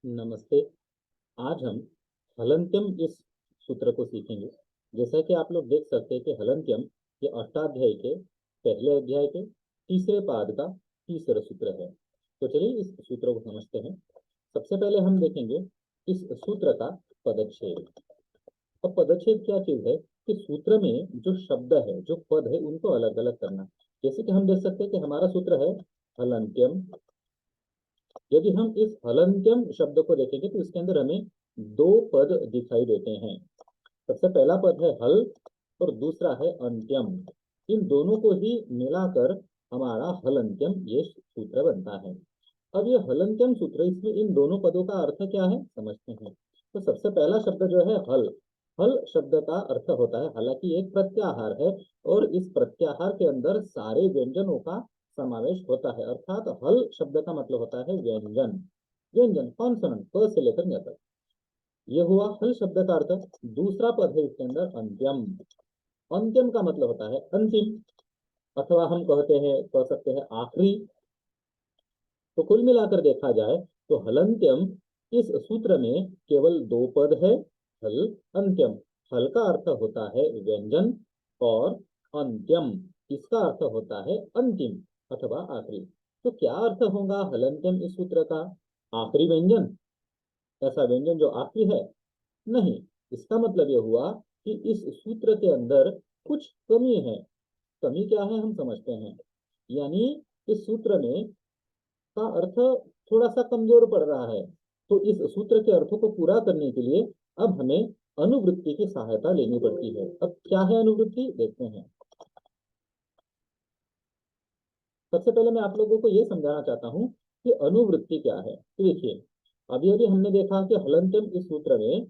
नमस्ते। आज हम हलन्त्यम इस सूत्र को सीखेंगे। जैसा कि आप लोग देख सकते हैं कि हलन्त्यम ये अष्टाध्यायी के पहले अध्याय के तीसरे पाद का तीसरा सूत्र है। तो चलिए इस सूत्र को समझते हैं। सबसे पहले हम देखेंगे इस सूत्र का पदच्छेद। अब पदच्छेद क्या चीज है कि सूत्र में जो शब्द है, जो पद है, उनको अलग अलग करना। जैसे कि हम देख सकते हैं कि हमारा सूत्र है हलन्त्यम। यदि हम इस हलन्त्यम शब्द को देखेंगे तो इसके अंदर हमें दो पद दिखाई देते हैं। सबसे पहला पद है हल और दूसरा है अंत्यम। इन दोनों को ही मिलाकर हमारा हलन्त्यम ये सूत्र बनता है। अब ये हलन्त्यम सूत्र, इसमें इन दोनों पदों का अर्थ क्या है समझते हैं। तो सबसे पहला शब्द जो है हल, हल शब्द का अर्थ होता है, हालांकि एक प्रत्याहार है और इस प्रत्याहार के अंदर सारे व्यंजनों का समावेश होता है, अर्थात हल शब्द का मतलब होता है व्यंजन। व्यंजन कॉन्सोनेंट क से लेकर ञ तक, ये हुआ हल शब्द का अर्थ। दूसरा पद है इसके अंदर अंत्यम। अंत्यम का मतलब होता है अंतिम, अथवा हम कह सकते हैं आखिरी। तो कुल मिलाकर देखा जाए तो हलन्त्यम इस सूत्र में केवल दो पद है, हल अंत्यम। हल का अर्थ होता है व्यंजन और अंत्यम इसका अर्थ होता है अंतिम अथवा आखिरी। तो क्या अर्थ होगा हलन्त्यम इस सूत्र का? आखिरी व्यंजन, ऐसा व्यंजन जो आखिरी है? नहीं, इसका मतलब यह हुआ कि इस सूत्र के अंदर कुछ कमी है। कमी क्या है हम समझते हैं। यानी इस सूत्र में का अर्थ थोड़ा सा कमजोर पड़ रहा है। तो इस सूत्र के अर्थों को पूरा करने के लिए अब हमें अनुवृत्ति की सहायता लेनी पड़ती है। अब क्या है अनुवृत्ति, देखते हैं। सबसे पहले मैं आप लोगों को यह समझाना चाहता हूं कि अनुवृत्ति क्या है। तो देखिए, अभी अभी हमने देखा कि हलन्त्यम इस सूत्र में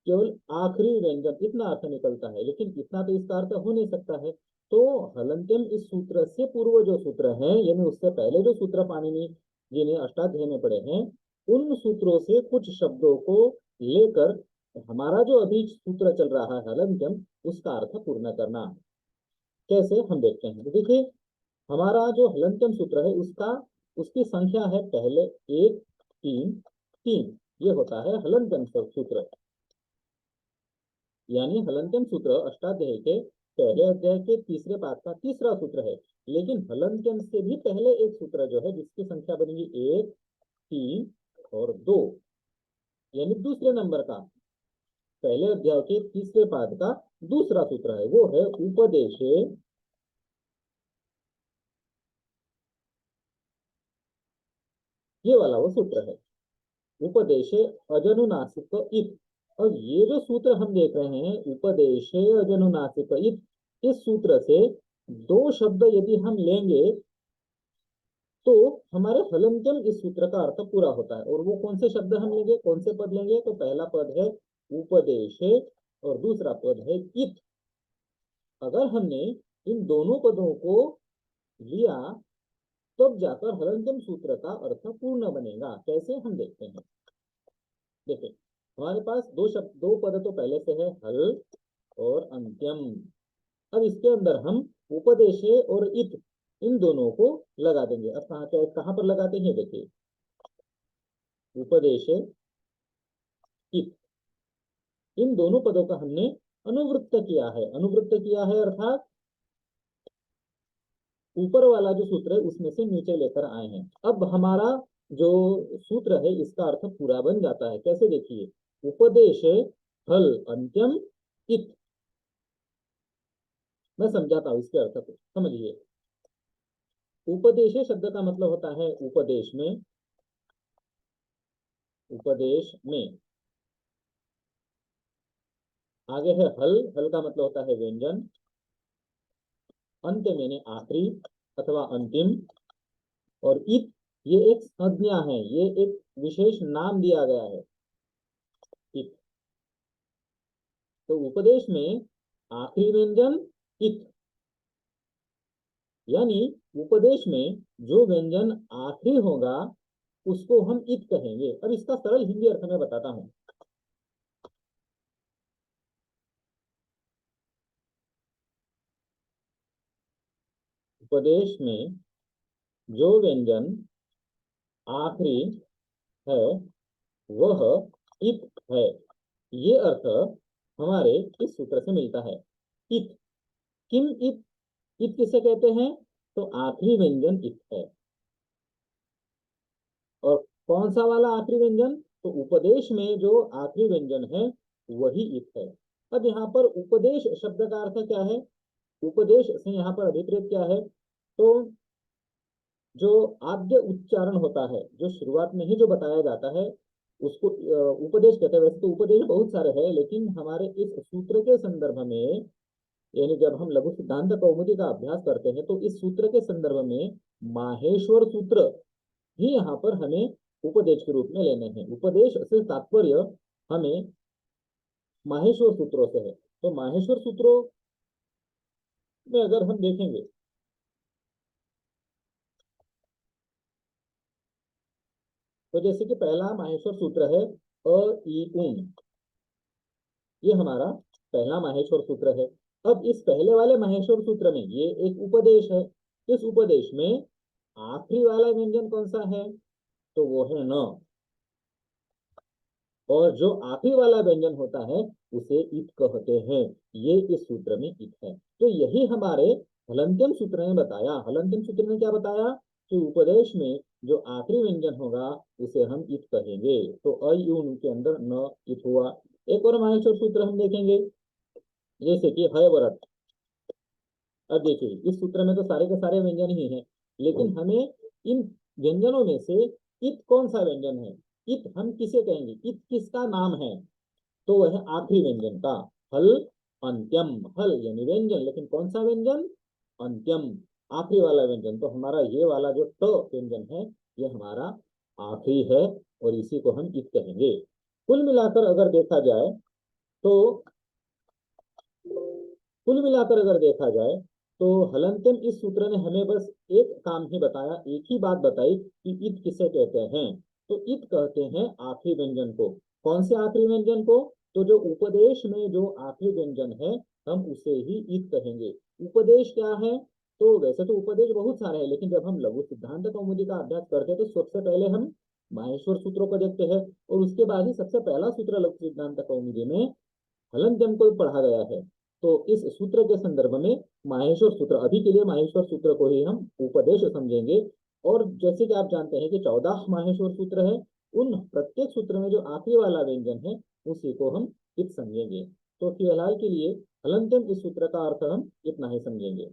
केवल आखिरी व्यंजन इतना अर्थ निकलता है, लेकिन इतना तो इसका अर्थ हो नहीं सकता है। तो हलन्त्यम इस सूत्र से पूर्व जो सूत्र है, यानी उससे पहले जो सूत्र पाणिनि जी ने अष्टाध्यायी में पढ़े हैं, उन सूत्रों से कुछ शब्दों को लेकर हमारा जो अभी सूत्र चल रहा है हलन्त्यम, उसका अर्थ पूर्ण करना। कैसे हम देखते हैं। तो देखिए, हमारा जो हलन्त्यम सूत्र है उसका उसकी संख्या है पहले एक, तीन, तीन। ये होता है हलन्त्यम सूत्र। यानी हलन्त्यम सूत्र अष्टाध्यायी के पहले अध्याय के तीसरे पाठ का तीसरा सूत्र है। लेकिन हलन्त्यम से भी पहले एक सूत्र जो है जिसकी संख्या बनेगी एक, तीन और दो, यानी दूसरे नंबर का पहले अध्याय के तीसरे पाद का दूसरा सूत्र है, वो है उपदेशे। ये वाला वो सूत्र है, उपदेशे अजनुनासिक इत। और ये जो सूत्र हम देख रहे हैं उपदेशे अजनुनासिक इत, इस सूत्र से दो शब्द यदि हम लेंगे तो हमारे हलन्त्यम इस सूत्र का अर्थ पूरा होता है। और वो कौन से शब्द हम लेंगे, कौन से पद लेंगे? तो पहला पद है उपदेशे और दूसरा पद है इत। अगर हमने इन दोनों पदों को लिया तब जाकर हलन्त्यम सूत्र का अर्थ पूर्ण बनेगा। कैसे हम देखते हैं। देखिए, हमारे पास दो शब्द, दो पद तो पहले से है, हल और अंत्यम। अब इसके अंदर हम उपदेशे और इत, इन दोनों को लगा देंगे। अब कहाँ पर लगाते हैं, देखिए, उपदेशे इत, इन दोनों पदों का हमने अनुवृत्त किया है। अनुवृत्त किया है अर्थात ऊपर वाला जो सूत्र है उसमें से नीचे लेकर आए हैं। अब हमारा जो सूत्र है इसका अर्थ पूरा बन जाता है। कैसे देखिए, उपदेश हल अंत्यम इत। मैं समझाता हूं इसके अर्थ को, समझिए। उपदेश शब्द का मतलब होता है उपदेश में, उपदेश में। आगे है हल, हल का मतलब होता है व्यंजन। अंत यानी आखिरी अथवा अंतिम। और इत, ये एक संज्ञा है, ये एक विशेष नाम दिया गया है, इत। तो उपदेश में आखिरी व्यंजन इत, यानी उपदेश में जो व्यंजन आखिरी होगा उसको हम इत कहेंगे। अब इसका सरल हिंदी अर्थ मैं बताता हूं। उपदेश में जो व्यंजन आखिरी है वह इत है। ये अर्थ हमारे इस सूत्र से मिलता है। इत, किम इत, इत किसे कहते हैं? तो आखिरी व्यंजन इत है। और कौन सा वाला आखिरी व्यंजन? तो उपदेश में जो आखिरी व्यंजन है वही इत है। अब यहाँ पर उपदेश शब्द का अर्थ क्या है? उपदेश से यहाँ पर अभिप्रेत क्या है? तो जो आद्य उच्चारण होता है, जो शुरुआत में ही जो बताया जाता है, उसको उपदेश कहते हैं। वैसे तो उपदेश बहुत सारे हैं, लेकिन हमारे इस सूत्र के संदर्भ में, यानी जब हम लघु सिद्धांत कौमुदी का अभ्यास करते हैं, तो इस सूत्र के संदर्भ में माहेश्वर सूत्र ही यहाँ पर हमें उपदेश के रूप में लेने हैं। उपदेश से तात्पर्य हमें माहेश्वर सूत्रों से है। तो माहेश्वर सूत्रों में अगर हम देखेंगे, तो जैसे कि पहला माहेश्वर सूत्र है अ ई उम, ये हमारा पहला माहेश्वर सूत्र है। अब इस पहले वाले माहेश्वर सूत्र में ये एक उपदेश है। इस उपदेश में आखिरी वाला व्यंजन कौन सा है? तो वो है न। और जो आखिरी वाला व्यंजन होता है उसे इत कहते हैं। ये इस सूत्र में इत है। तो यही हमारे हलंत्यम सूत्र ने बताया। हलंत्यम सूत्र ने क्या बताया? कि उपदेश में जो आखिरी व्यंजन होगा उसे हम इत कहेंगे। तो अ यू के अंदर न इत हुआ। एक और माहेश्वर सूत्र हम देखेंगे, जैसे कि हय व्रत। अब देखिए, इस सूत्र में तो सारे के सारे व्यंजन ही हैं, लेकिन हमें इन व्यंजनों में से इत कौन सा व्यंजन है? इत हम किसे कहेंगे? इत किसका नाम है? तो वह है आखिरी व्यंजन का। हल अंत्यम, हल यानी व्यंजन, लेकिन कौन सा व्यंजन? अंत्यम, आखिरी वाला व्यंजन। तो हमारा ये वाला जो ट व्यंजन है, ये हमारा आखिरी है, और इसी को हम इत कहेंगे। कुल मिलाकर अगर देखा जाए, तो कुल मिलाकर अगर देखा जाए, तो हलंत्यम इस सूत्र ने हमें बस एक काम ही बताया, एक ही बात बताई कि इत किसे कहते हैं। तो इत कहते हैं आखिरी व्यंजन को। कौन से आखिरी व्यंजन को? तो जो उपदेश में जो आखिरी व्यंजन है, हम उसे ही इत कहेंगे। उपदेश क्या है? तो वैसे तो उपदेश बहुत सारे हैं, लेकिन जब हम लघु सिद्धांत कौमुदी का अभ्यास करते हैं, तो सबसे पहले हम माहेश्वर सूत्रों को देखते हैं, और उसके बाद ही सबसे पहला सूत्र लघु सिद्धांत कौमुदी में हलंत्यम को पढ़ा गया है। तो इस सूत्र के संदर्भ में माहेश्वर सूत्र, अभी के लिए माहेश्वर सूत्र को ही हम उपदेश समझेंगे। और जैसे कि आप जानते हैं कि 14 माहेश्वर सूत्र है, उन प्रत्येक सूत्र में जो आखिरी वाला व्यंजन है उसी को हम इत समझेंगे। तो फिलहाल के लिए हलंत्यम इस सूत्र का अर्थ हम इतना ही समझेंगे।